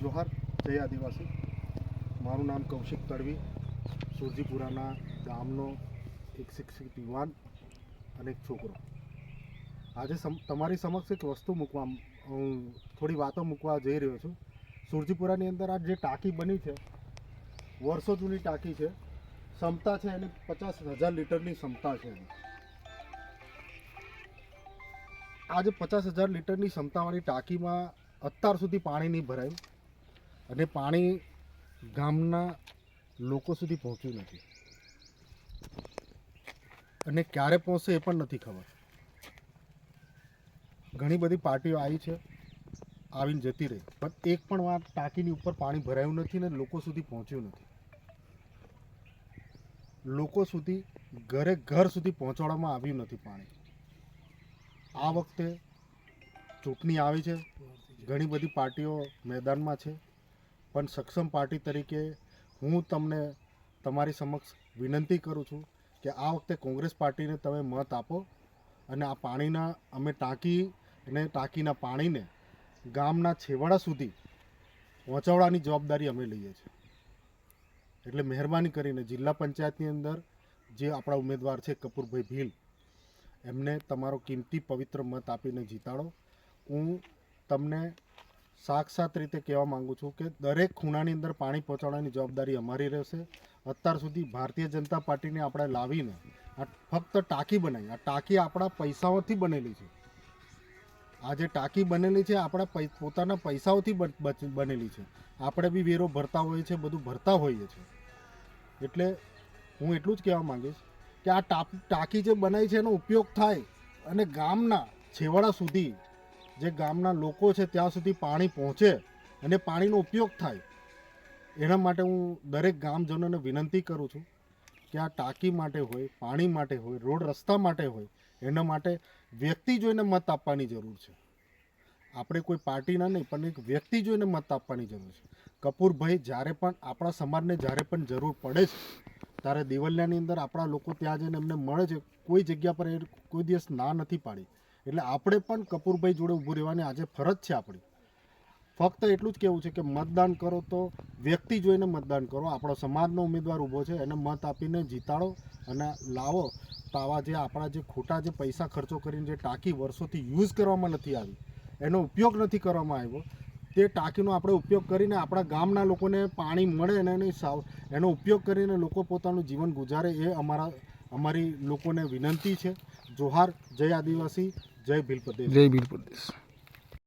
જોહાર, જય આદિવાસી. મારું નામ કૌશિક તડવી, સુરજીપુરાના ગામનો એક શિક્ષિત યુવાન અને એક છોકરો. આજે તમારી સમક્ષ એક વસ્તુ મૂકવા, હું થોડી વાતો મૂકવા જઈ રહ્યો છું. સુરજીપુરાની અંદર આ જે ટાંકી બની છે, વર્ષો જૂની ટાંકી છે. ક્ષમતા છે એની 50,000 લીટરની ક્ષમતા છે એની. આજે 50,000 લીટરની ક્ષમતાવાળી ટાંકીમાં અત્યાર સુધી પાણી નહીં ભરાયું અને પાણી ગામના લોકો સુધી પહોંચ્યું નથી અને ક્યારે પહોંચશે એ પણ નથી ખબર. ઘણી બધી પાર્ટીઓ આવી છે, આવીને જતી રહી, પણ એક પણ વાર ટાંકીની ઉપર પાણી ભરાયું નથી ને લોકો સુધી પહોંચ્યું નથી. લોકો સુધી ઘર સુધી પહોંચાડવામાં આવ્યું નથી પાણી. આ વખતે ચૂંટણી આવી છે, ઘણી બધી પાર્ટીઓ મેદાનમાં છે, પણ સક્ષમ પાર્ટી તરીકે હું તમને તમારી સમક્ષ વિનંતી કરું છું કે આ વખતે કોંગ્રેસ પાર્ટીને તમે મત આપો અને આ પાણીના અમે ટાંકી અને ટાંકીના પાણીને ગામના છેવાડા સુધી પહોંચાડવાની જવાબદારી અમે લઈએ છીએ. એટલે મહેરબાની કરીને જિલ્લા પંચાયતની અંદર જે આપણા ઉમેદવાર છે કપૂરભાઈ ભીલ, એમને તમારો કિંમતી પવિત્ર મત આપીને જીતાડો. હું તમને સાક્ષાત રીતે કહેવા માગું છું કે દરેક ખૂણાની અંદર પાણી પહોંચાડવાની જવાબદારી અમારી રહેશે. અત્યાર સુધી ભારતીય જનતા પાર્ટીને આપણે લાવીને આ ફક્ત ટાંકી બનાવી, આ ટાંકી આપણા પૈસાઓથી બનેલી છે. આ જે ટાંકી બનેલી છે આપણા પોતાના પૈસાઓથી બનેલી છે. આપણે બી વેરો ભરતા હોઈએ છીએ, બધું ભરતા હોઈએ છીએ. એટલે હું એટલું જ કહેવા માંગીશ કે આ ટાંકી જે બનાવી છે એનો ઉપયોગ થાય અને ગામના છેવાડા સુધી, જે ગામના લોકો છે ત્યાં સુધી પાણી પહોંચે અને પાણીનો ઉપયોગ થાય. એના માટે હું દરેક ગામજનોને વિનંતી કરું છું કે આ ટાંકી માટે હોય, પાણી માટે હોય, રોડ રસ્તા માટે હોય, એના માટે વ્યક્તિ જોઈને મત આપવાની જરૂર છે. આપણે કોઈ પાર્ટીના નહીં, પણ એક વ્યક્તિ જોઈને મત આપવાની જરૂર છે. કપૂરભાઈ જ્યારે પણ આપણા સમાજને જ્યારે પણ જરૂર પડે છે ત્યારે દેવલિયાની અંદર આપણા લોકો ત્યાં જઈને એમને મળે છે. કોઈ જગ્યા પર એ કોઈ દિવસ ના નથી પાડી. એટલે આપણે પણ કપૂરભાઈ જોડે ઊભું રહેવાની આજે ફરજ છે આપણી. ફક્ત એટલું જ કહેવું છે કે મતદાન કરો તો વ્યક્તિ જોઈને મતદાન કરો. આપણો સમાજનો ઉમેદવાર ઊભો છે, એને મત આપીને જીતાડો અને લાવો. તો આવા જે આપણા જે ખોટા જે પૈસા ખર્ચો કરીને જે ટાંકી વર્ષોથી યુઝ કરવામાં નથી આવી, એનો ઉપયોગ નથી કરવામાં આવ્યો, તે ટાંકીનો આપણે ઉપયોગ કરીને આપણા ગામના લોકોને પાણી મળે અને એનો ઉપયોગ કરીને લોકો પોતાનું જીવન ગુજારે, એ અમારી લોકોને વિનંતી છે. જોહાર, જય આદિવાસી, જય ભીલ પ્રદેશ. જય ભીલ પ્રદેશ.